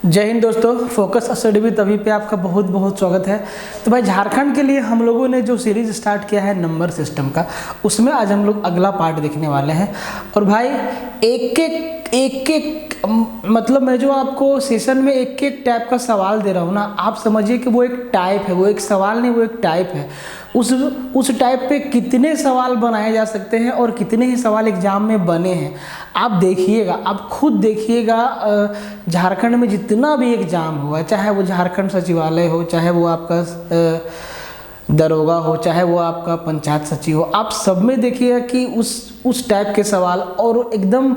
जय हिंद दोस्तों, focus study with अभी पे आपका बहुत बहुत स्वागत है। तो भाई झारखंड के लिए हम लोगों ने जो सीरीज स्टार्ट किया है नंबर सिस्टम का, उसमें आज हम लोग अगला पार्ट देखने वाले हैं। और भाई एक एक मतलब मैं जो आपको सेशन में एक एक टाइप का सवाल दे रहा हूँ ना, आप समझिए कि वो एक टाइप है, वो एक सवाल नहीं, वो एक टाइप है। उस टाइप पे कितने सवाल बनाए जा सकते हैं और कितने ही सवाल एग्जाम में बने हैं आप देखिएगा, आप खुद देखिएगा। झारखंड में जितना भी एग्जाम हुआ, चाहे वो झारखंड सचिवालय हो, चाहे वो आपका दरोगा हो, चाहे वो आपका पंचायत सचिव हो, आप सब में देखिएगा कि उस टाइप के सवाल और एकदम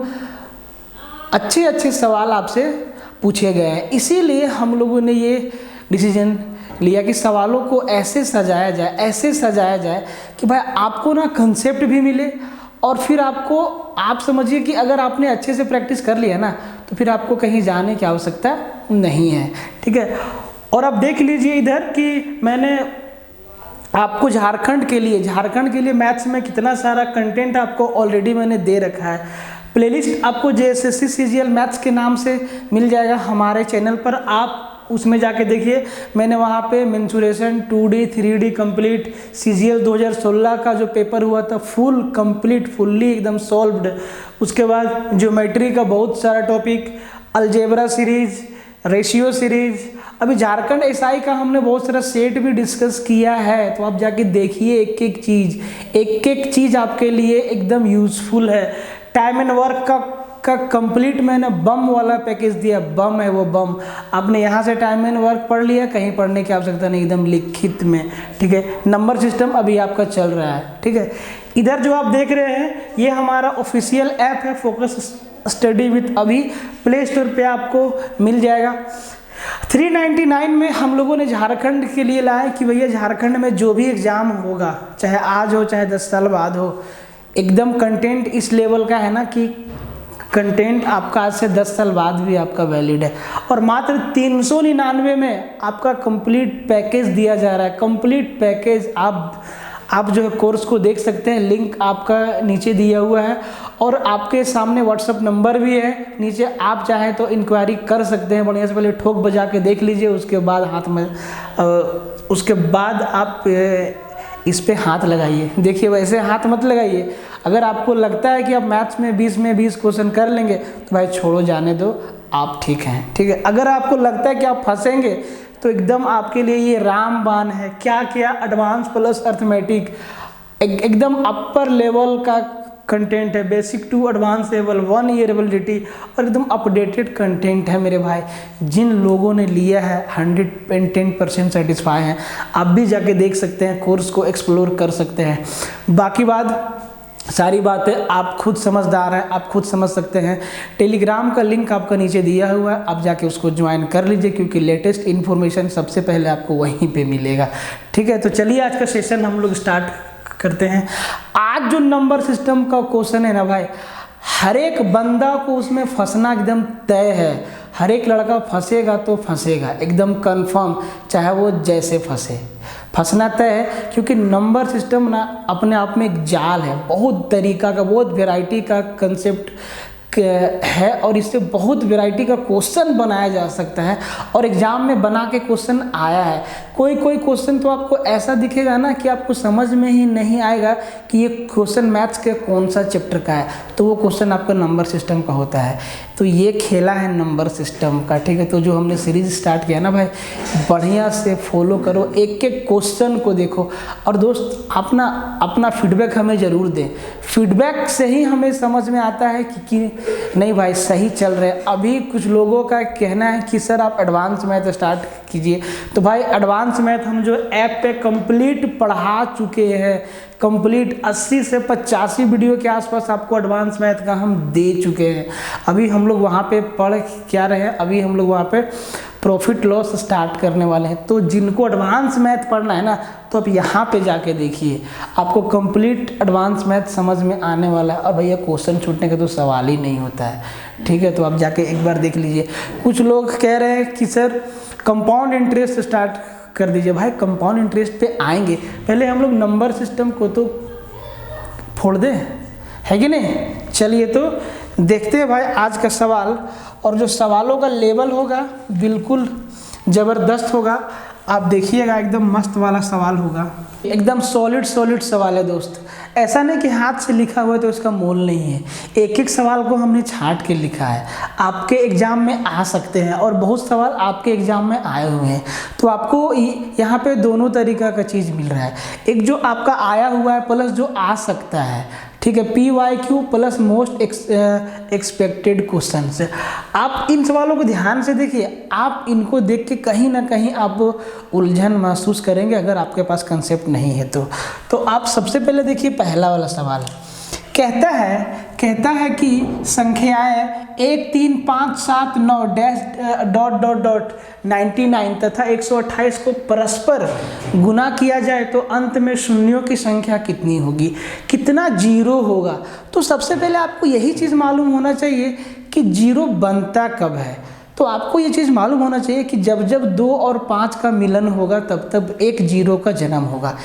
अच्छे अच्छे सवाल आपसे पूछे गए हैं। इसीलिए हम लोगों ने ये डिसीजन लिया कि सवालों को ऐसे सजाया जाए कि भाई आपको ना कंसेप्ट भी मिले और फिर आप समझिए कि अगर आपने अच्छे से प्रैक्टिस कर लिया ना, तो फिर आपको कहीं जाने की आवश्यकता नहीं है। ठीक है, और अब देख लीजिए इधर कि मैंने आपको झारखंड के लिए मैथ्स में कितना सारा कंटेंट आपको ऑलरेडी मैंने दे रखा है। प्लेलिस्ट आपको JSSC CGL मैथ्स के नाम से मिल जाएगा हमारे चैनल पर, आप उसमें जाके देखिए। मैंने वहाँ पे mensuration 2D 3D complete, CGL 2016 का जो पेपर हुआ था फुल्ली एकदम सॉल्व्ड। उसके बाद ज्योमेट्री का बहुत सारा topic, algebra series, ratio series, अभी झारखंड SI का हमने बहुत सारा सेट भी डिस्कस किया है। तो आप जाके देखिए, एक एक चीज़ आपके लिए एकदम यूजफुल है। टाइम एंड वर्क का कंप्लीट मैंने बम वाला पैकेज दिया, बम है वो बम। आपने यहाँ से टाइम एंड वर्क पढ़ लिया, कहीं पढ़ने की आवश्यकता नहीं, एकदम लिखित में। ठीक है, नंबर सिस्टम अभी आपका चल रहा है। ठीक है, इधर जो आप देख रहे हैं ये हमारा ऑफिशियल ऐप है फोकस स्टडी विद अभी, प्ले स्टोर पे आपको मिल जाएगा। 399 में हम लोगों ने झारखंड के लिए लाया कि भैया झारखंड में जो भी एग्जाम होगा, चाहे आज हो चाहे 10 साल बाद हो, एकदम कंटेंट इस लेवल का है ना कि कंटेंट आपका आज से 10 साल बाद भी आपका वैलिड है। और मात्र 399 में आपका कंप्लीट पैकेज दिया जा रहा है। कंप्लीट पैकेज आप जो है कोर्स को देख सकते हैं, लिंक आपका नीचे दिया हुआ है और आपके सामने व्हाट्सअप नंबर भी है नीचे। आप चाहें तो इंक्वायरी कर सकते हैं, बढ़िया से पहले ठोक बजा के देख लीजिए, उसके बाद आप इस पे हाथ लगाइए। देखिए, वैसे हाथ मत लगाइए। अगर आपको लगता है कि आप मैथ्स में 20 क्वेश्चन कर लेंगे तो भाई छोड़ो, जाने दो, आप ठीक हैं। ठीक है, अगर आपको लगता है कि आप फंसेंगे तो एकदम आपके लिए ये रामबाण है। क्या एडवांस प्लस अर्थमेटिक, एकदम अपर लेवल का कंटेंट है, basic to advance level, 1 year validity और एकदम अपडेटेड कंटेंट है मेरे भाई। जिन लोगों ने लिया है 110% सेटिस्फाई हैं। आप भी जाके देख सकते हैं, कोर्स को एक्सप्लोर कर सकते हैं। बाकी बात सारी बातें आप खुद समझदार हैं, आप खुद समझ सकते हैं। टेलीग्राम का लिंक आपका नीचे दिया हुआ है, आप जाके उसको ज्वाइन कर लीजिए, क्योंकि लेटेस्ट इन्फॉर्मेशन सबसे पहले आपको वहीं पे मिलेगा। ठीक है, तो चलिए आज का सेशन हम लोग स्टार्ट करते हैं। आज जो नंबर सिस्टम का क्वेश्चन है ना भाई, हर एक बंदा को उसमें फंसना एकदम तय है। हर एक लड़का फंसेगा तो फंसेगा, एकदम कंफर्म, चाहे वो जैसे फंसना तय है। क्योंकि नंबर सिस्टम ना अपने आप में एक जाल है, बहुत तरीका का, बहुत वैरायटी का कंसेप्ट है और इससे बहुत वैरायटी का क्वेश्चन बनाया जा सकता है और एग्जाम में बना के क्वेश्चन आया है। कोई क्वेश्चन तो आपको ऐसा दिखेगा ना कि आपको समझ में ही नहीं आएगा कि ये क्वेश्चन मैथ्स के कौन सा चैप्टर का है, तो वो क्वेश्चन आपका नंबर सिस्टम का होता है। तो ये खेला है नंबर सिस्टम का। ठीक है, तो जो हमने सीरीज स्टार्ट किया ना भाई, बढ़िया से फॉलो करो, एक एक क्वेश्चन को देखो। और दोस्त अपना फीडबैक हमें ज़रूर दें। फीडबैक से ही हमें समझ में आता है कि नहीं भाई सही चल रहे हैं। अभी कुछ लोगों का कहना है कि सर आप एडवांस मैथ स्टार्ट कीजिए, तो भाई एडवांस मैथ हम जो ऐप पे कंप्लीट पढ़ा चुके हैं। कंप्लीट 80 से 85 वीडियो के आसपास आपको एडवांस मैथ का हम दे चुके हैं। अभी हम लोग वहाँ पे पढ़ क्या रहे हैं, अभी हम लोग वहाँ पे प्रॉफिट लॉस स्टार्ट करने वाले हैं। तो जिनको एडवांस मैथ पढ़ना है ना, तो आप यहाँ पे जाके देखिए, आपको कंप्लीट एडवांस मैथ समझ में आने वाला है। और भैया क्वेश्चन छूटने का तो सवाल ही नहीं होता है। ठीक है, तो आप जाके एक बार देख लीजिए। कुछ लोग कह रहे हैं कि सर कंपाउंड इंटरेस्ट स्टार्ट कर दीजिए। भाई कंपाउंड इंटरेस्ट पे आएंगे, पहले हम लोग नंबर सिस्टम को तो फोड़ दें, है कि नहीं। चलिए, तो देखते हैं भाई आज का सवाल, और जो सवालों का लेवल होगा बिल्कुल ज़बरदस्त होगा। आप देखिएगा एकदम मस्त वाला सवाल होगा, एकदम सॉलिड सवाल है दोस्त। ऐसा नहीं कि हाथ से लिखा हुआ है तो इसका मोल नहीं है। एक एक सवाल को हमने छांट के लिखा है, आपके एग्ज़ाम में आ सकते हैं और बहुत सवाल आपके एग्ज़ाम में आए हुए हैं। तो आपको यहाँ पे दोनों तरीक़ा का चीज़ मिल रहा है, एक जो आपका आया हुआ है प्लस जो आ सकता है, ठीक है, PYQ plus most expected question से। आप इन सवालों को ध्यान से देखिए, आप इनको देख के कहीं ना कहीं आप उलझन महसूस करेंगे अगर आपके पास कंसेप्ट नहीं है तो आप सबसे पहले देखिए पहला वाला सवाल कहता है कि संख्याएं 1 3 5 7 9 डॉट 99 तथा 128 को परस्पर गुना किया जाए तो अंत में शून्यों की संख्या कितनी होगी, कितना जीरो होगा। तो सबसे पहले आपको यही चीज़ मालूम होना चाहिए कि जीरो बनता कब है। तो आपको ये चीज़ मालूम होना चाहिए कि जब 2 और 5 का मिलन होगा तब एक जीरो का जन्म होगा।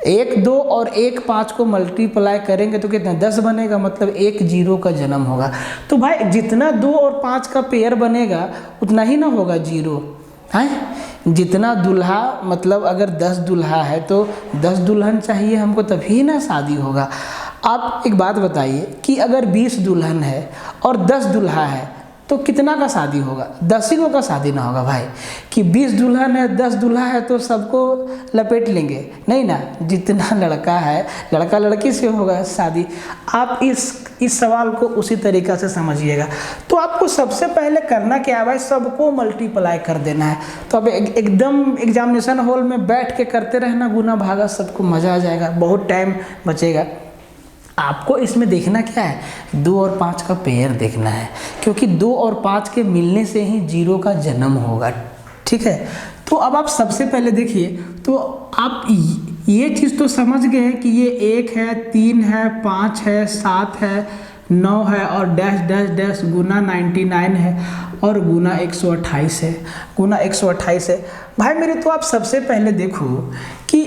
1 2 और 1 5 को मल्टीप्लाई करेंगे तो कितना 10 बनेगा, मतलब एक जीरो का जन्म होगा। तो भाई जितना 2 और 5 का पेयर बनेगा उतना ही ना होगा जीरो है। जितना दुल्हा, मतलब अगर 10 दुल्हा है तो 10 दुल्हन चाहिए हमको, तभी ना शादी होगा। आप एक बात बताइए कि अगर 20 दुल्हन है और 10 दुल्हा है तो कितना का शादी होगा? 10 ही का शादी ना होगा भाई, कि 20 दुल्हन है 10 दुल्हा है तो सबको लपेट लेंगे, नहीं ना। जितना लड़का है, लड़का लड़की से होगा शादी। आप इस सवाल को उसी तरीक़ा से समझिएगा। तो आपको सबसे पहले करना क्या है भाई, सबको मल्टीप्लाई कर देना है। तो अब एकदम एग्जामिनेशन हॉल में बैठ के करते रहना गुना भागा, सबको मज़ा आ जाएगा, बहुत टाइम बचेगा। आपको इसमें देखना क्या है, 2 और 5 का पेयर देखना है, क्योंकि 2 और 5 के मिलने से ही जीरो का जन्म होगा, ठीक है। तो अब आप सबसे पहले देखिए, तो आप ये चीज़ तो समझ गए हैं कि ये 1 है, 3 है, 5 है, 7 है, 9 है और डैश डैश डैश गुना 99 है और गुना 128 है, गुना 128 है। भाई मेरे तो आप सबसे पहले देखो कि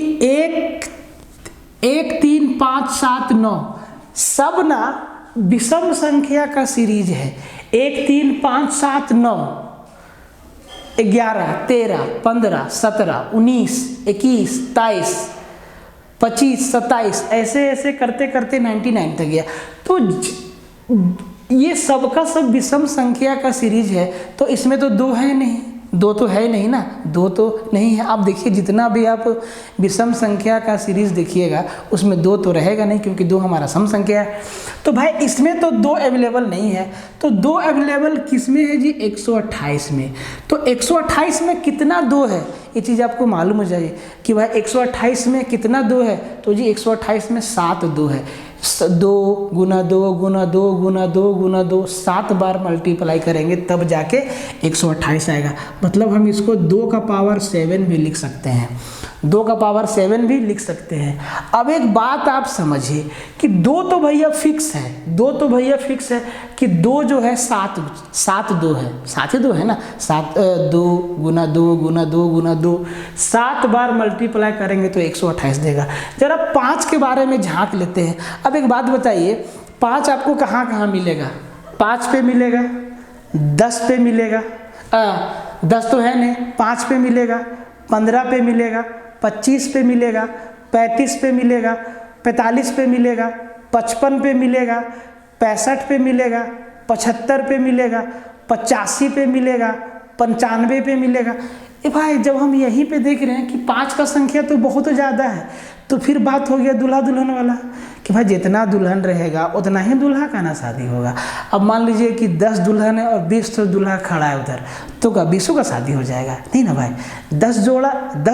1 3 5 7 9 सब ना विषम संख्या का सीरीज है। 1 3 5 7 9 11 13 15 17 19 21 23 25 27 ऐसे करते करते 99 तक गया। तो ये सबका सब विषम संख्या का सीरीज है, तो इसमें तो 2 है नहीं, 2 तो है नहीं ना, 2 तो नहीं है। आप देखिए जितना भी आप विषम संख्या का सीरीज देखिएगा उसमें 2 तो रहेगा नहीं, क्योंकि 2 हमारा सम संख्या है। तो भाई इसमें तो 2 अवेलेबल नहीं है, तो 2 अवेलेबल किस में है जी, 128 में। तो 128 में कितना 2 है, ये चीज़ आपको मालूम हो जाए कि भाई 128 में कितना 2 है। तो जी 128 में 7 2 है, 2 गुना 2 गुना 2 गुना 2 गुना 2 7 बार मल्टीप्लाई करेंगे तब जाके 128 आएगा। मतलब हम इसको 2 का पावर 7 भी लिख सकते हैं, 2 का पावर 7 भी लिख सकते हैं। अब एक बात आप समझिए कि 2 तो भैया फिक्स है, 2 तो भैया फिक्स है कि 2 जो है 7 2 है, 7 ही 2 है ना, 7 2 गुना 2 गुना 2 गुना 2 7 बार मल्टीप्लाई करेंगे तो 128 देगा। जरा 5 के बारे में झांक लेते हैं। अब एक बात बताइए, 5 आपको कहाँ कहाँ मिलेगा? 5 पे मिलेगा, 10 पे मिलेगा, 10 तो है नहीं, 5 पे मिलेगा, 15 पे मिलेगा, 25 पे मिलेगा, 35 पे मिलेगा, 45 पे मिलेगा, 55 पे मिलेगा, 65 पे मिलेगा, 75 पे मिलेगा, 85 पे मिलेगा, 95 पे मिलेगा। ए भाई जब हम यहीं पे देख रहे हैं कि 5 का संख्या तो बहुत ज़्यादा है, तो फिर बात हो गया दूल्हा दुल्हन वाला कि भाई जितना दुल्हन रहेगा उतना ही दूल्हा का ना शादी होगा। अब मान लीजिए कि 10 दुल्हन है और 20 तो दूल्हा खड़ा है उधर, तो क्या 20 का शादी हो जाएगा? नहीं ना भाई, 10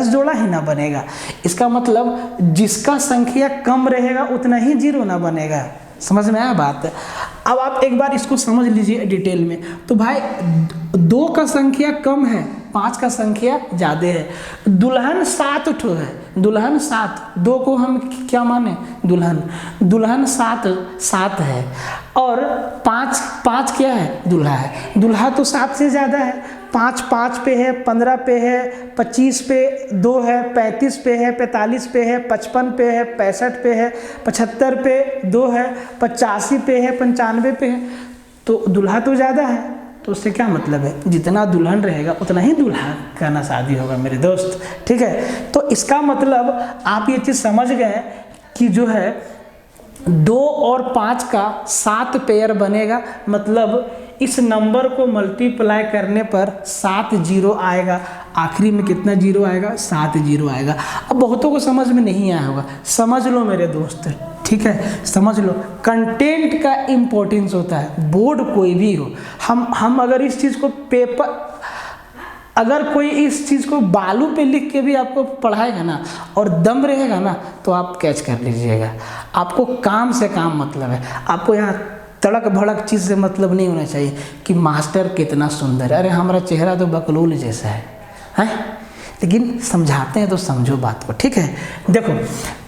जोड़ा ही ना बनेगा। इसका मतलब जिसका संख्या कम रहेगा उतना ही जीरो ना बनेगा। समझ में आया बात? अब आप एक बार इसको समझ लीजिए डिटेल में। तो भाई 2 का संख्या कम है, 5 का संख्या ज़्यादा है। दुल्हन 7 ठो है, दुल्हन 7, 2 को हम क्या माने दुल्हन 7 है और 5 क्या है, दूल्हा है। दूल्हा तो 7 से ज़्यादा है, 5 पे है, 15 पे है, 25 पे 2 है, 35 पे है, 45 पे है, 55 पे है, 65 पे है, 75 पे 2 है, 85 पे है, 95 पे है। तो दूल्हा तो ज़्यादा है, तो उससे क्या मतलब है, जितना दुल्हन रहेगा उतना ही दूल्हा का ना शादी होगा मेरे दोस्त। ठीक है, तो इसका मतलब आप ये चीज़ समझ गए कि जो है 2 और 5 का 7 पेयर बनेगा, मतलब इस नंबर को मल्टीप्लाई करने पर 7 जीरो आएगा, आखिरी में कितना जीरो आएगा, 7 जीरो आएगा। अब बहुतों को समझ में नहीं आया होगा, समझ लो मेरे दोस्त, ठीक है, समझ लो। कंटेंट का इम्पोर्टेंस होता है, बोर्ड कोई भी हो, हम अगर इस चीज़ को पेपर, अगर कोई इस चीज़ को बालू पे लिख के भी आपको पढ़ाएगा ना और दम रहेगा ना, तो आप कैच कर लीजिएगा। आपको काम से काम मतलब है, आपको यहाँ तड़क भड़क चीज़ से मतलब नहीं होना चाहिए कि मास्टर कितना सुंदर है, अरे हमारा चेहरा तो बकलोल जैसा है, लेकिन समझाते हैं तो समझो बात को। ठीक है, देखो,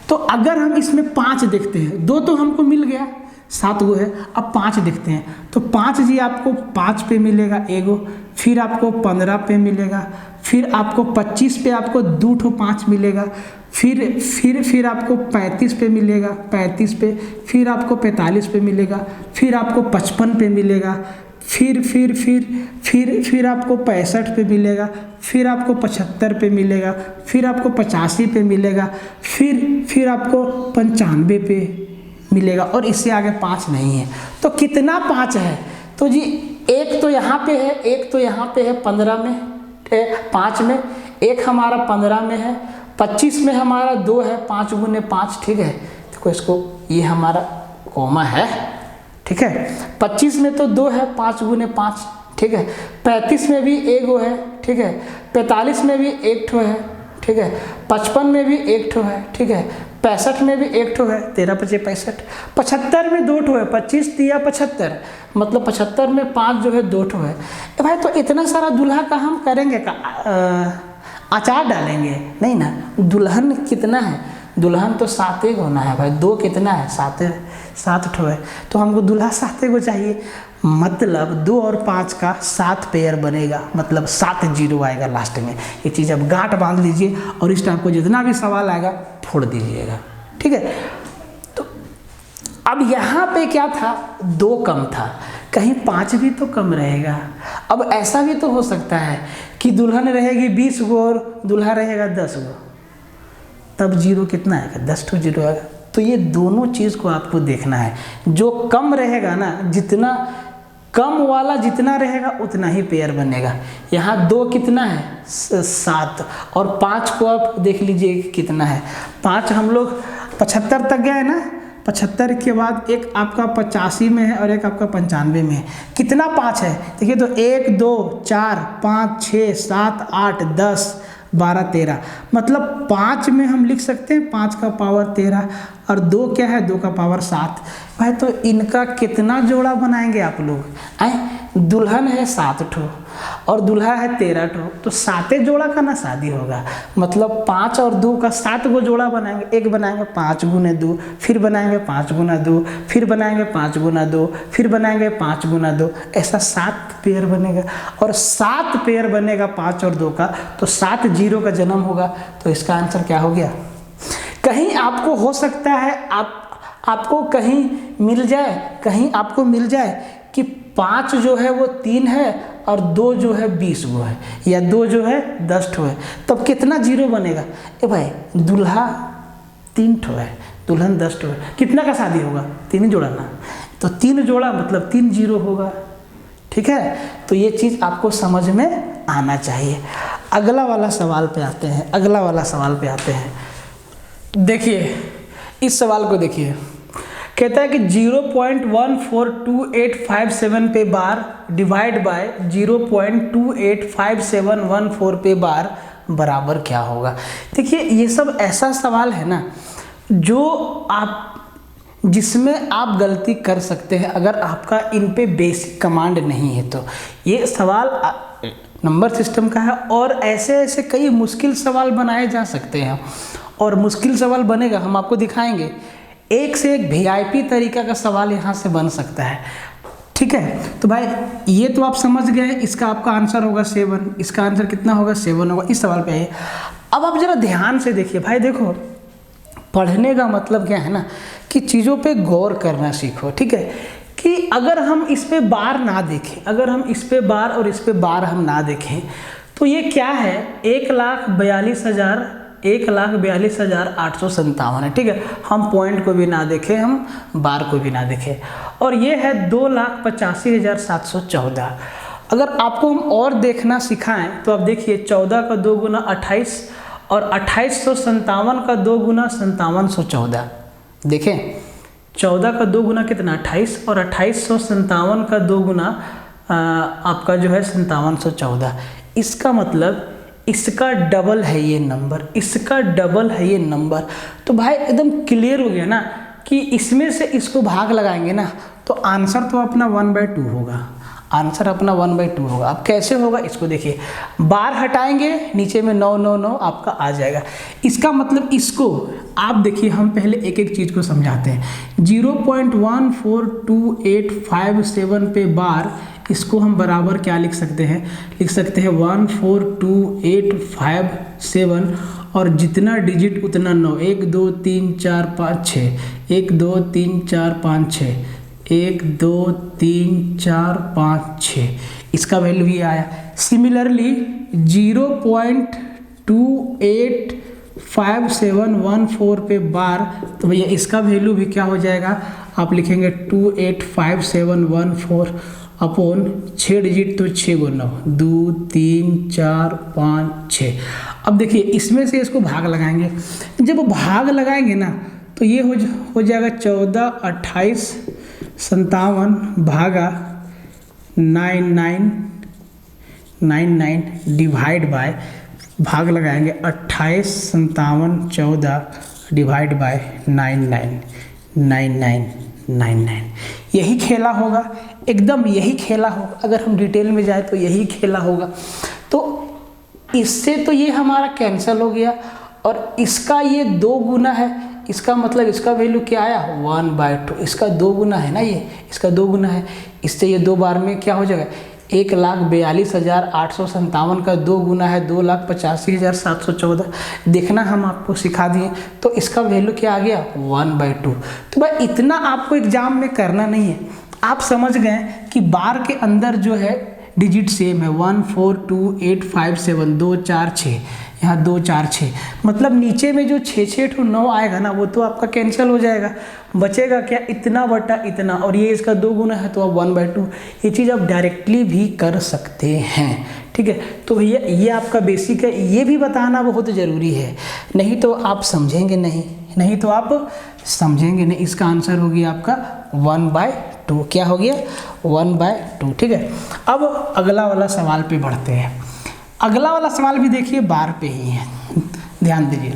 तो अगर हम इसमें 5 देखते हैं, 2 तो हमको मिल गया, 7 गो है, अब 5 देखते हैं, तो 5 जी आपको 5 पे मिलेगा एगो, फिर आपको 15 पे मिलेगा, फिर आपको 25 पे आपको 2 ठो 5 मिलेगा, फिर आपको 35 पे मिलेगा, 35 पे, फिर आपको 45 पे मिलेगा, फिर आपको 55 पे मिलेगा, फिर आपको 65 पे मिलेगा, फिर आपको 75 पे मिलेगा, फिर आपको 85 पे मिलेगा, फिर आपको 95 पे मिलेगा, और इससे आगे 5 नहीं है। तो कितना 5 है, तो जी एक तो यहाँ पे है, एक तो यहाँ पे है 15 में, 5 में, एक हमारा 15 में है, 25 में हमारा 2 है, 5 गुने 5। ठीक है, देखो इसको, ये हमारा कॉमा है, ठीक है, 25 में तो 2 है, 5 गुने 5। ठीक है, 35 में भी एगो है, ठीक है, 45 में भी 1 ठो है, ठीक है, 55 में भी 1 ठो है, ठीक है, 65 में भी 1 ठो है, 13 × 5 = 65, 75 में 2 ठो है, 25 × 75, मतलब 75 में 5 जो है 2 ठो है। भाई तो इतना सारा दूल्हा का हम करेंगे का, अचार डालेंगे नहीं ना। दुल्हन कितना है, दुल्हन तो 7 होना है भाई, 2 कितना है, 7 ठो है, तो हमको दूल्हा 7 को चाहिए, मतलब 2 और 5 का 7 पेयर बनेगा, मतलब 7 जीरो आएगा लास्ट में। ये चीज़ अब गांठ बांध लीजिए और इस टाइप को जितना भी सवाल आएगा फोड़ दीजिएगा। ठीक है, तो अब यहाँ पे क्या था, 2 कम था, कहीं 5 भी तो कम रहेगा। अब ऐसा भी तो हो सकता है कि दुल्हन रहेगी 20 गो और दूल्हा रहेगा 10 गो, तब जीरो कितना आएगा, 10 ठो जीरो आएगा। तो ये दोनों चीज़ को आपको देखना है, जो कम रहेगा ना, जितना कम वाला जितना रहेगा उतना ही पेयर बनेगा। यहाँ 2 कितना है, 7, और 5 को आप देख लीजिए कितना है, 5 हम लोग 75 तक गए ना, 75 के बाद एक आपका 85 में है और एक आपका 95 में है। कितना 5 है देखिए, तो 1 2 4 5 6 7 8 10 12 13, मतलब 5 में हम लिख सकते हैं 5 का पावर 13, और 2 क्या है, 2 का पावर 7। भाई तो इनका कितना जोड़ा बनाएंगे आप लोग, दुल्हन है 7 ठो और दूल्हा है 13 ठो, तो 7 जोड़ा का ना शादी होगा, मतलब 5 और 2 का 7 गो जोड़ा बनाएंगे। एक बनाएंगे 5 गुने 2, फिर बनाएंगे 5 गुना 2, फिर बनाएंगे 5 गुना 2, फिर बनाएंगे 5 गुना 2, ऐसा 7 पेयर बनेगा, और 7 पेयर बनेगा 5 और 2 का, तो 7 जीरो का जन्म होगा। तो इसका आंसर क्या हो गया। कहीं आपको हो सकता है आपको कहीं मिल जाए, कहीं आपको मिल जाए कि 5 जो है वो 3 है और 2 जो है 20 गो है, या 2 जो है 10 ठो है, तब कितना जीरो बनेगा। ए भाई दूल्हा 3 ठो है, दुल्हन 10 ठो है, कितना का शादी होगा, 3 जोड़ा ना, तो 3 जोड़ा मतलब 3 जीरो होगा। ठीक है, तो ये चीज़ आपको समझ में आना चाहिए। अगला वाला सवाल पे आते हैं, अगला वाला सवाल पे आते हैं। देखिए इस सवाल को देखिए, कहता है कि 0.142857 पे बार डिवाइड बाय 0.285714 पे बार बराबर क्या होगा। देखिए ये सब ऐसा सवाल है ना जो जिसमें आप गलती कर सकते हैं अगर आपका इन पे बेसिक कमांड नहीं है। तो ये सवाल नंबर सिस्टम का है, और ऐसे ऐसे कई मुश्किल सवाल बनाए जा सकते हैं, और मुश्किल सवाल बनेगा हम आपको दिखाएंगे। एक से एक वीआईपी तरीका का सवाल यहाँ से बन सकता है। ठीक है, तो भाई ये तो आप समझ गए, इसका आपका आंसर होगा 7, इसका आंसर कितना होगा 7 होगा। इस सवाल पे आइए, अब आप जरा ध्यान से देखिए। भाई देखो, पढ़ने का मतलब क्या है ना कि चीज़ों पे गौर करना सीखो। ठीक है, कि कि अगर हम इस पे बार ना देखें, अगर हम इस पे बार और इस पे बार हम ना देखें तो ये क्या है, 1,42,857 है। ठीक है, हम पॉइंट को भी ना देखें, हम बार को भी ना देखें। और ये है 2,85,714। अगर आपको हम और देखना सिखाएं तो आप देखिए 14 का 2 गुना 28 और 2857 का 2 गुना 5714। देखें 14 का 2 गुना कितना 28 और 2857 का 2 गुना आपका जो है 5714। इसका मतलब इसका डबल है ये नंबर, इसका डबल है ये नंबर। तो भाई एकदम क्लियर हो गया ना कि इसमें से इसको भाग लगाएंगे ना तो आंसर तो अपना 1/2 होगा, आंसर अपना 1/2 होगा। अब कैसे होगा इसको देखिए, बार हटाएंगे नीचे में 999 आपका आ जाएगा। इसका मतलब इसको आप देखिए, हम पहले एक एक चीज़ को समझाते हैं। 0.142857 पे बार, इसको हम बराबर क्या लिख सकते हैं, लिख सकते हैं 142,857 और जितना डिजिट उतना 9, 1 2 3 4 5 6, 1 2 3 4 5 6, 1 2 3 4 5 6, इसका वैल्यू ये आया। सिमिलरली 0.285714 पे बार, तो भैया इसका वैल्यू भी क्या हो जाएगा, आप लिखेंगे 285714 अपॉन 6 डिजिट तो 6 गुना 2 3 4 5 6। अब देखिए इसमें से इसको भाग लगाएंगे, जब भाग लगाएंगे ना तो ये हो जाएगा 14 28 57 भागा 9999 डिवाइड बाय, भाग लगाएंगे 28 57 14 डिवाइड बाय 999999। यही खेला होगा, एकदम यही खेला होगा। अगर हम डिटेल में जाए तो यही खेला होगा। तो इससे तो ये हमारा कैंसिल हो गया और इसका ये 2 गुना है, इसका मतलब इसका वैल्यू क्या आया 1/2। इसका 2 गुना है ना, ये इसका 2 गुना है, इससे ये 2 बार में क्या हो जाएगा 1,42,857 का 2 गुना है 2,85,714। देखना हम आपको सिखा दिए, तो इसका वैल्यू क्या आ गया 1/2। तो भाई इतना आपको एग्जाम में करना नहीं है, आप समझ गए कि बार के अंदर जो है डिजिट सेम है 142,857 2 4 6, यहाँ 2 4 6, मतलब नीचे में जो 6 to 9 आएगा ना वो तो आपका कैंसिल हो जाएगा, बचेगा क्या इतना बटा इतना, और ये इसका 2 गुना है तो आप 1/2। ये चीज़ आप डायरेक्टली भी कर सकते हैं। ठीक है, तो भैया ये आपका बेसिक है, ये भी बताना बहुत ज़रूरी है, नहीं तो आप समझेंगे नहीं, नहीं तो आप समझेंगे नहीं। इसका आंसर हो गया आपका 1/2। क्या हो गया 1/2। ठीक है, अब अगला वाला सवाल पे बढ़ते हैं। अगला वाला सवाल भी देखिए बार पे ही है, ध्यान दीजिए।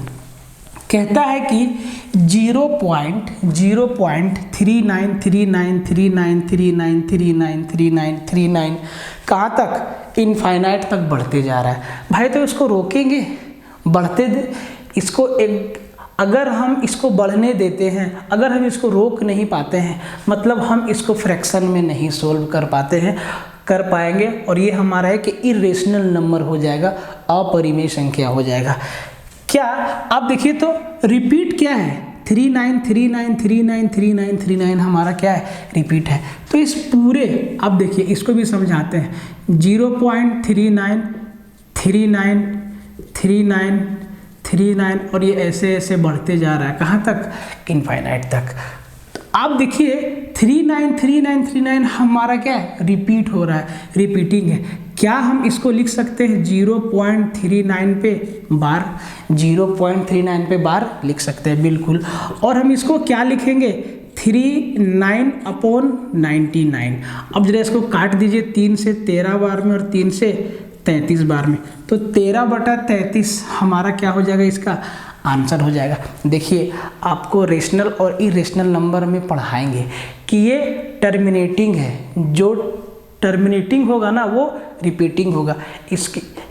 कहता है कि 0.39393939393939 कहाँ तक, इनफाइनाइट तक बढ़ते जा रहा है। भाई तो इसको रोकेंगे, बढ़ते इसको एक, अगर हम इसको बढ़ने देते हैं, अगर हम इसको रोक नहीं पाते हैं, मतलब हम इसको फ्रैक्शन में नहीं सोल्व कर पाते हैं, कर पाएंगे, और ये हमारा है कि इरेशनल नंबर हो जाएगा, अपरिमेय संख्या हो जाएगा। क्या आप देखिए तो रिपीट क्या है 3939393939 हमारा क्या है रिपीट है। तो इस पूरे, आप देखिए इसको भी समझाते हैं, 0.39393939 और ये ऐसे ऐसे बढ़ते जा रहा है कहाँ तक, इनफाइनाइट तक। तो आप देखिए 393939 हमारा क्या है रिपीट हो रहा है, रिपीटिंग है। क्या हम इसको लिख सकते हैं 0.39 पे बार, 0.39 पे बार लिख सकते हैं बिल्कुल। और हम इसको क्या लिखेंगे 39/99। अब जरा इसको काट दीजिए 3 से 13 बार में और 3 से 33 बार में, तो 13/33 हमारा क्या हो जाएगा, इसका आंसर हो जाएगा। देखिए आपको रेशनल और इरेशनल नंबर में पढ़ाएंगे कि ये टर्मिनेटिंग है, जो टर्मिनेटिंग होगा ना वो रिपीटिंग होगा।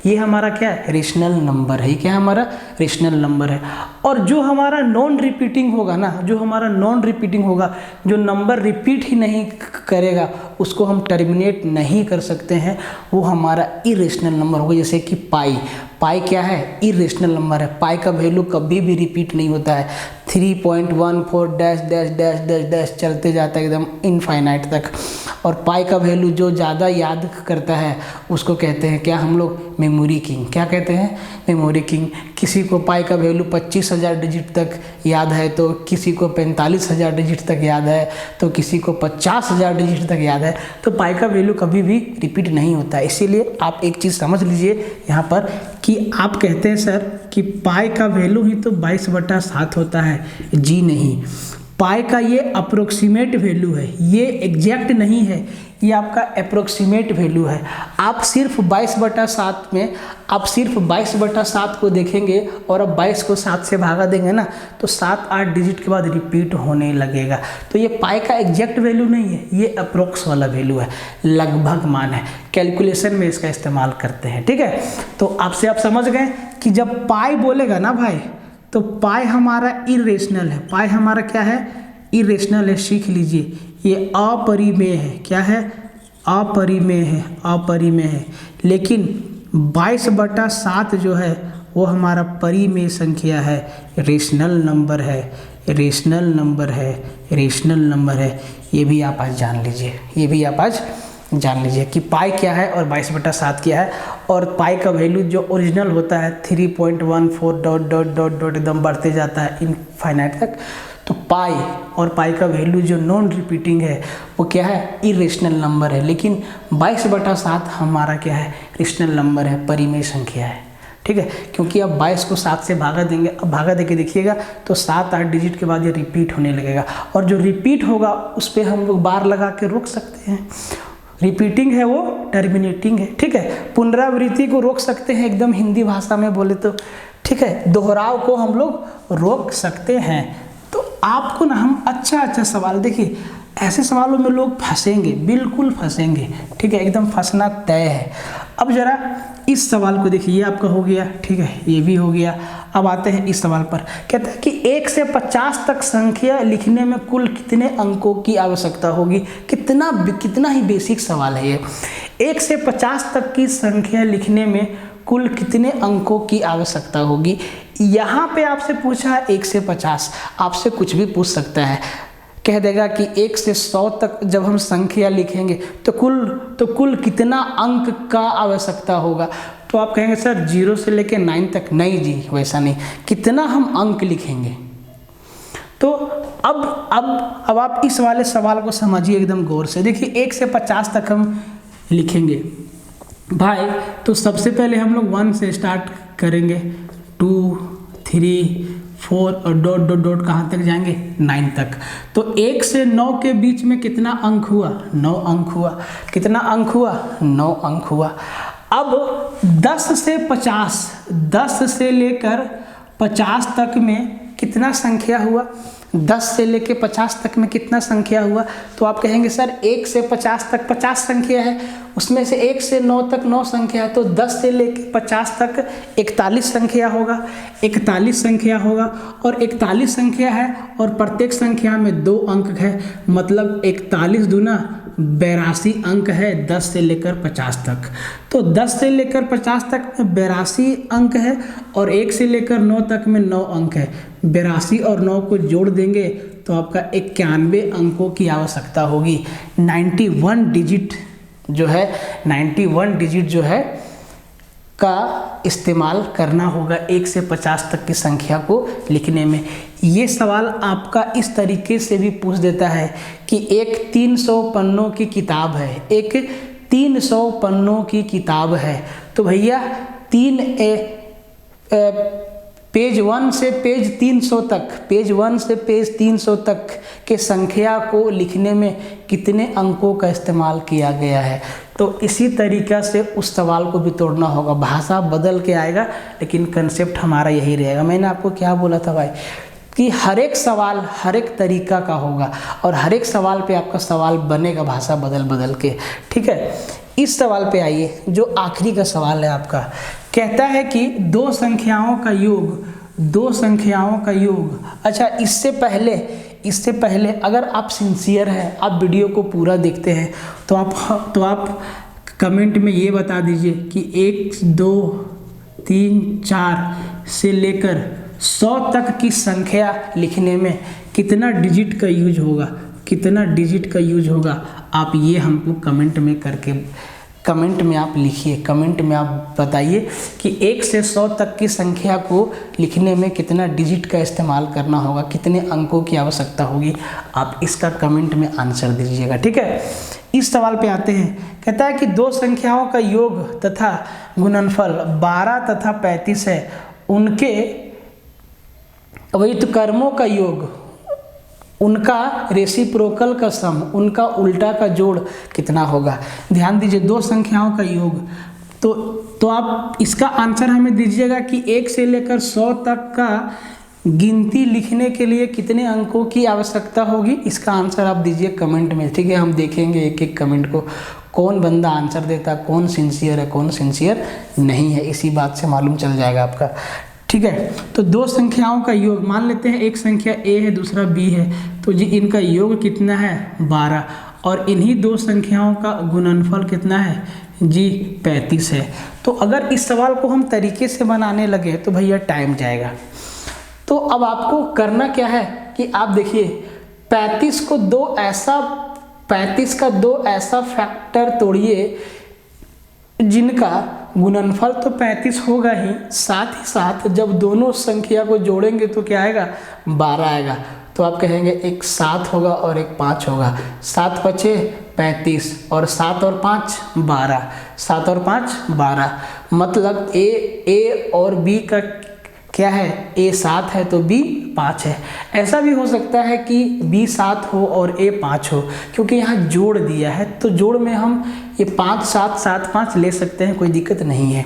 ये हमारा क्या है, रेशनल नंबर है। ये क्या है, हमारा रेशनल नंबर है। और जो हमारा नॉन रिपीटिंग होगा ना, जो हमारा नॉन रिपीटिंग होगा, जो नंबर रिपीट ही नहीं करेगा, उसको हम टर्मिनेट नहीं कर सकते हैं, वो हमारा इरेशनल नंबर होगा। जैसे कि पाई, पाई क्या है, इरेशनल नंबर है। पाई का वैल्यू कभी भी रिपीट नहीं होता है, 3.14 dash dash dash dash dash चलते जाता है एकदम इनफाइनाइट तक। और पाई का वैल्यू जो ज़्यादा याद करता है उसको कहते हैं क्या हम लोग, मेमोरी किंग। क्या कहते हैं, मेमोरी किंग। किसी को पाई का वैल्यू 25,000 डिजिट तक याद है, तो किसी को 45,000 डिजिट तक याद है, तो किसी को 50,000 डिजिट तक याद है। तो पाई का वैल्यू कभी भी रिपीट नहीं होता है। इसीलिए आप एक चीज़ समझ लीजिए यहाँ पर कि आप कहते हैं सर कि पाई का वैल्यू ही तो 22/7 होता है। जी नहीं, पाई का ये अप्रोक्सीमेट वैल्यू है, ये एग्जैक्ट नहीं है, ये आपका अप्रोक्सीमेट वैल्यू है। आप सिर्फ 22/7 में आप सिर्फ 22/7 को देखेंगे और अब 22 को 7 से भागा देंगे ना, तो 7-8 डिजिट के बाद रिपीट होने लगेगा। तो ये पाई का एग्जैक्ट वैल्यू नहीं है, ये अप्रोक्स वाला वैल्यू है, लगभग मान है। कैलकुलेशन में इसका इस्तेमाल करते हैं, ठीक है। तो आपसे आप समझ गए कि जब पाई बोलेगा ना भाई, तो पाई हमारा इरेशनल है। पाई हमारा क्या है, इरेशनल है। सीख लीजिए, ये अपरिमेय है। क्या है, अपरिमेय है, अपरिमेय है। लेकिन 22/7 जो है वो हमारा परिमेय संख्या है, रेशनल नंबर है, रेशनल नंबर है, रेशनल नंबर है। ये भी आप आज जान लीजिए, ये भी आप आज जान लीजिए कि पाई क्या है और 22/7 क्या है। और पाई का वैल्यू जो ओरिजिनल होता है 3.14 डॉट डॉट डॉट डॉट एकदम बढ़ते जाता है इनफाइनाइट तक। तो पाई और पाई का वैल्यू जो नॉन रिपीटिंग है वो क्या है, इरेशनल नंबर है। लेकिन 22/7 हमारा क्या है, रेशनल नंबर है, परिमेय संख्या है, ठीक है। क्योंकि अब 22 को 7 से भागा देंगे, अब भागा देके देखिएगा तो 7-8 डिजिट के बाद ये रिपीट होने लगेगा। और जो रिपीट होगा उस पर हम लोग बार लगा के रोक सकते हैं। रिपीटिंग है वो टर्मिनेटिंग है, ठीक है। पुनरावृत्ति को रोक सकते हैं, एकदम हिंदी भाषा में बोले तो, ठीक है। दोहराव को हम लोग रोक सकते हैं। तो आपको ना हम अच्छा सवाल, देखिए ऐसे सवालों में लोग फंसेंगे, बिल्कुल फंसेंगे, ठीक है, एकदम फंसना तय है। अब जरा इस सवाल को देखिए, ये आपका हो गया, ठीक है, ये भी हो गया। अब आते हैं इस सवाल पर। कहता है कि 1 से 50 तक संख्या लिखने में कुल कितने अंकों की आवश्यकता होगी। कितना ही बेसिक सवाल है ये। 1 से 50 तक की संख्या लिखने में कुल कितने अंकों की आवश्यकता होगी। यहाँ पे आपसे पूछा है 1 से 50, आपसे कुछ भी पूछ सकता है। कह देगा कि 1 से 100 तक जब हम संख्या लिखेंगे तो कुल कितना अंक का आवश्यकता होगा। तो आप कहेंगे सर 0 से लेकर 9 तक। नहीं जी, वैसा नहीं, कितना हम अंक लिखेंगे। तो अब आप इस वाले सवाल को समझिए एकदम गौर से। देखिए 1 से 50 तक हम लिखेंगे भाई, तो सबसे पहले हम लोग 1 से स्टार्ट करेंगे, 2, 3, 4 और डॉट डॉट डॉट कहाँ तक जाएंगे, 9 तक। तो 1 से 9 के बीच में कितना अंक हुआ, 9 अंक हुआ। कितना अंक हुआ, 9 अंक हुआ। अब 10 से 50, 10 से लेकर 50 तक में कितना संख्या हुआ, 10 से लेकर 50 तक में कितना संख्या हुआ। तो आप कहेंगे सर 1 से 50 तक 50 संख्या है, उसमें से 1 से 9 तक 9 संख्या है, तो 10 से लेकर 50 तक 41 संख्या होगा, 41 संख्या होगा। और 41 संख्या है और प्रत्येक संख्या में 2 अंक है, मतलब 41 दूना 82 अंक है 10 से लेकर 50 तक। तो 10 से लेकर 50 तक 82 अंक है और 1 से लेकर 9 तक में 9 अंक है। 82 और 9 को जोड़ देंगे तो आपका 91 अंकों की आवश्यकता होगी। 91 डिजिट जो है, 91 डिजिट जो है का इस्तेमाल करना होगा 1 से 50 तक की संख्या को लिखने में। ये सवाल आपका इस तरीके से भी पूछ देता है कि एक 300 पन्नों की किताब है, एक 300 पन्नों की किताब है, तो भैया पेज 1 से पेज 300 तक, पेज 1 से पेज 300 तक के संख्या को लिखने में कितने अंकों का इस्तेमाल किया गया है। तो इसी तरीक़ा से उस सवाल को भी तोड़ना होगा। भाषा बदल के आएगा लेकिन कंसेप्ट हमारा यही रहेगा। मैंने आपको क्या बोला था भाई कि हर एक सवाल हर एक तरीका का होगा और हर एक सवाल पे आपका सवाल बनेगा भाषा बदल बदल के, ठीक है। इस सवाल पे आइए, जो आखिरी का सवाल है आपका। कहता है कि दो संख्याओं का योग। अच्छा, इससे पहले अगर आप सिंसियर हैं, आप वीडियो को पूरा देखते हैं, तो आप कमेंट में ये बता दीजिए कि 1 2 3 4 से लेकर 100 तक की संख्या लिखने में कितना डिजिट का यूज होगा। आप ये हमको कमेंट में आप लिखिए, कमेंट में आप बताइए कि 1 से 100 तक की संख्या को लिखने में कितना डिजिट का इस्तेमाल करना होगा, कितने अंकों की आवश्यकता होगी। आप इसका कमेंट में आंसर दीजिएगा, ठीक है। इस सवाल पे आते हैं। कहता है कि दो संख्याओं का योग तथा गुणनफल 12 तथा 35 है, उनके व्युत्क्रमों का योग, उनका रेसिप्रोकल का सम, उनका उल्टा का जोड़ कितना होगा। ध्यान दीजिए, दो संख्याओं का योग, तो आप इसका आंसर हमें दीजिएगा कि 1 से लेकर 100 तक का गिनती लिखने के लिए कितने अंकों की आवश्यकता होगी। इसका आंसर आप दीजिए कमेंट में, ठीक है। हम देखेंगे एक एक कमेंट को, कौन बंदा आंसर देता, कौन सिंसियर है, कौन सिंसियर नहीं है, इसी बात से मालूम चल जाएगा आपका, ठीक है। तो दो संख्याओं का योग, मान लेते हैं एक संख्या a है, दूसरा b है, तो जी इनका योग कितना है 12, और इन्हीं दो संख्याओं का गुणनफल कितना है जी 35 है। तो अगर इस सवाल को हम तरीके से बनाने लगे तो भैया टाइम जाएगा। तो अब आपको करना क्या है कि आप देखिए 35 का दो ऐसा फैक्टर तोड़िए जिनका गुणनफल तो 35 होगा ही साथ जब दोनों संख्या को जोड़ेंगे तो क्या आएगा 12 आएगा। तो आप कहेंगे एक 7 होगा और एक 5 होगा, 7 5 35 और 7 और 5 12, 7 और 5 12, मतलब ए और बी का क्या है, a 7 है तो b 5 है। ऐसा भी हो सकता है कि b 7 हो और a 5 हो, क्योंकि यहाँ जोड़ दिया है तो जोड़ में हम ये 5 7 7 5 ले सकते हैं, कोई दिक्कत नहीं है।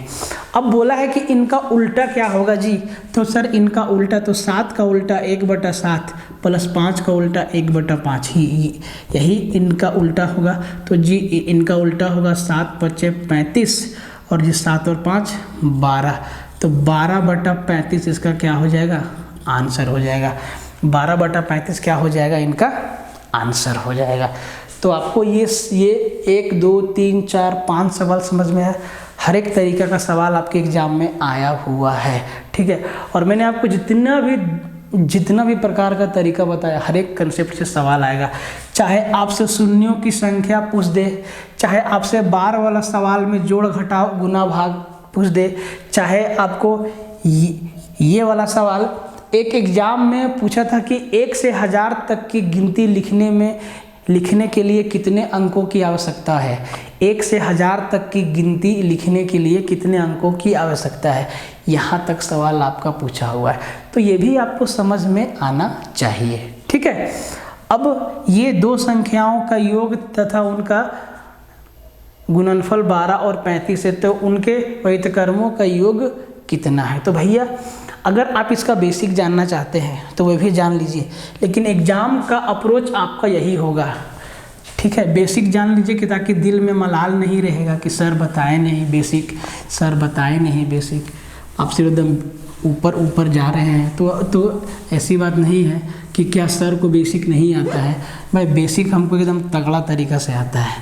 अब बोला है कि इनका उल्टा क्या होगा जी, तो सर इनका उल्टा, तो 7 का उल्टा 1/7 प्लस 5 का उल्टा 1/5 ही यही इनका उल्टा होगा। तो जी इनका उल्टा होगा 7 5 35 और जी 7 और 5 12, तो 12/35 इसका क्या हो जाएगा, आंसर हो जाएगा। 12/35 क्या हो जाएगा, इनका आंसर हो जाएगा। तो आपको ये 1 2 3 4 5 सवाल समझ में आया। हर एक तरीका का सवाल आपके एग्जाम में आया हुआ है, ठीक है। और मैंने आपको जितना भी प्रकार का तरीका बताया, हर एक कंसेप्ट से सवाल आएगा। चाहे आपसे शून्यों की संख्या पूछ दे, चाहे आपसे बार वाला सवाल में जोड़ घटाव गुना भाग पूछ दे, चाहे आपको ये वाला सवाल एक एग्जाम में पूछा था कि 1 से 1000 तक की गिनती लिखने के लिए कितने अंकों की आवश्यकता है, 1 से 1000 तक की गिनती लिखने के लिए कितने अंकों की आवश्यकता है, यहाँ तक सवाल आपका पूछा हुआ है। तो ये भी आपको समझ में आना चाहिए, ठीक है। अब ये दो संख्याओं का योग तथा उनका गुणनफल 12 और 35 है, तो उनके व्युत्क्रमों का योग कितना है। तो भैया अगर आप इसका बेसिक जानना चाहते हैं तो वह भी जान लीजिए, लेकिन एग्जाम का अप्रोच आपका यही होगा, ठीक है। बेसिक जान लीजिए कि ताकि दिल में मलाल नहीं रहेगा कि सर बताए नहीं बेसिक, आप सिर्फ एकदम ऊपर जा रहे हैं। तो ऐसी बात नहीं है कि क्या सर को बेसिक नहीं आता है, भाई बेसिक हमको एकदम तगड़ा तरीका से आता है,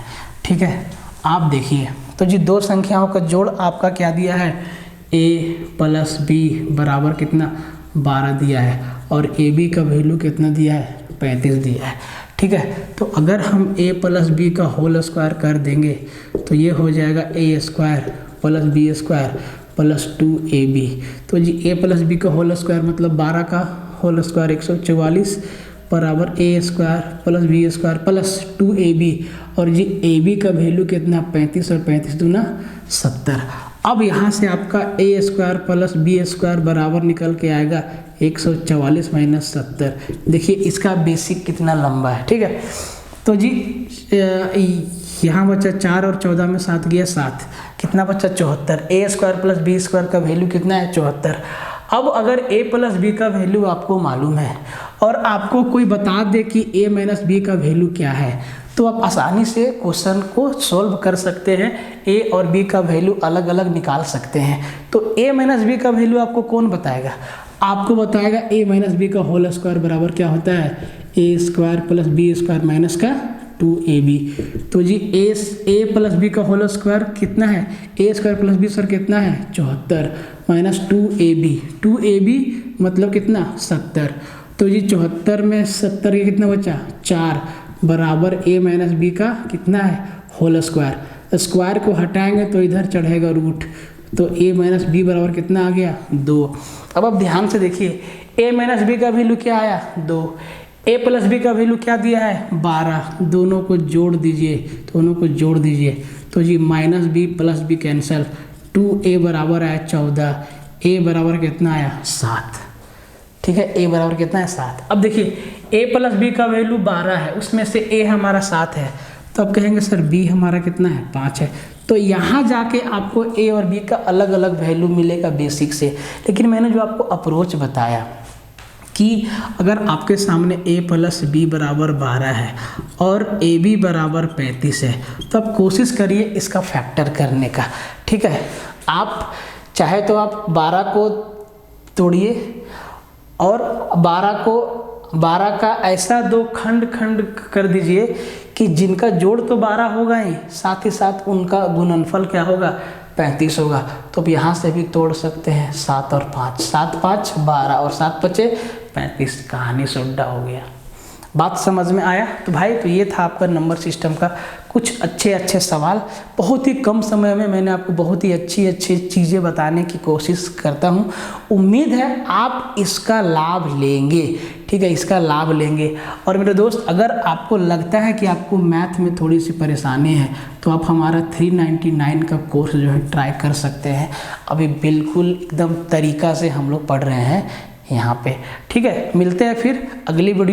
ठीक है। आप देखिए, तो जी दो संख्याओं का जोड़ आपका क्या दिया है, a + b बराबर कितना 12 दिया है, और ab का वैल्यू कितना दिया है 35 दिया है, ठीक है। तो अगर हम a + b का होल स्क्वायर कर देंगे तो ये हो जाएगा a² + b² + 2ab। तो जी a + b का होल स्क्वायर मतलब 12 का होल स्क्वायर 144 बराबर a² + b² + 2ab, और जी ab का वैल्यू कितना 35 और 35 दूना 70। अब यहाँ से आपका a² + b² बराबर निकल के आएगा 144 - 70। देखिए इसका बेसिक कितना लंबा है, ठीक है। तो जी यहाँ बचा 4 और 14 में 7 गया 7, कितना बचा 74। a² + b² का वैल्यू कितना है 74। अब अगर a + b का वैल्यू आपको मालूम है और आपको कोई बता दे कि a - b का वैल्यू क्या है, तो आप आसानी से क्वेश्चन को सॉल्व कर सकते हैं, ए और बी का वैल्यू अलग अलग निकाल सकते हैं। तो ए माइनस बी का वैल्यू आपको कौन बताएगा? आपको बताएगा ए माइनस बी का होल स्क्वायर बराबर क्या होता है, A square plus B square minus का 2ab। तो जी ए प्लस बी का होल स्क्वायर कितना है, A square plus B square कितना है 74 माइनस 2ab मतलब कितना 70। तो जी 74 में 70 के कितना बचा 4 बराबर ए माइनस बी का कितना है होल स्क्वायर। स्क्वायर को हटाएंगे तो इधर चढ़ेगा रूट, तो ए माइनस बी बराबर कितना आ गया 2। अब आप ध्यान से देखिए ए माइनस बी का वैल्यू क्या आया 2, ए प्लस बी का वैल्यू क्या दिया है 12, दोनों को जोड़ दीजिए, तो जी minus B plus B cancel, 2a बराबर आया 14, ए बराबर कितना आया 7। ठीक है, ए बराबर कितना है 7। अब देखिए ए प्लस बी का वैल्यू 12 है, उसमें से ए हमारा 7 है, तो अब कहेंगे सर बी हमारा कितना है 5 है। तो यहाँ जाके आपको ए और बी का अलग अलग वैल्यू मिलेगा बेसिक से। लेकिन मैंने जो आपको अप्रोच बताया कि अगर आपके सामने a प्लस बी बराबर 12 है और ए बी बराबर 35 है, तो आप कोशिश करिए इसका फैक्टर करने का। ठीक है, आप चाहे तो आप 12 को तोड़िए और 12 का ऐसा दो खंड कर दीजिए कि जिनका जोड़ तो 12 होगा ही, साथ ही साथ उनका गुणनफल क्या होगा 35 होगा। तो अब यहाँ से भी तोड़ सकते हैं 7 और 5, 7 5 12 और 7 बचे 35, कहानी सुड्डा हो गया। बात समझ में आया? तो भाई तो ये था आपका नंबर सिस्टम का कुछ अच्छे सवाल। बहुत ही कम समय में मैंने आपको बहुत ही अच्छी चीज़ें बताने की कोशिश करता हूँ। उम्मीद है आप इसका लाभ लेंगे। ठीक है, इसका लाभ लेंगे। और मेरे दोस्त, अगर आपको लगता है कि आपको मैथ में थोड़ी सी परेशानी है, तो आप हमारा 399 का कोर्स जो है ट्राई कर सकते हैं। अभी बिल्कुल एकदम तरीका से हम लोग पढ़ रहे हैं यहाँ पे। ठीक है, मिलते हैं फिर अगली वीडियो।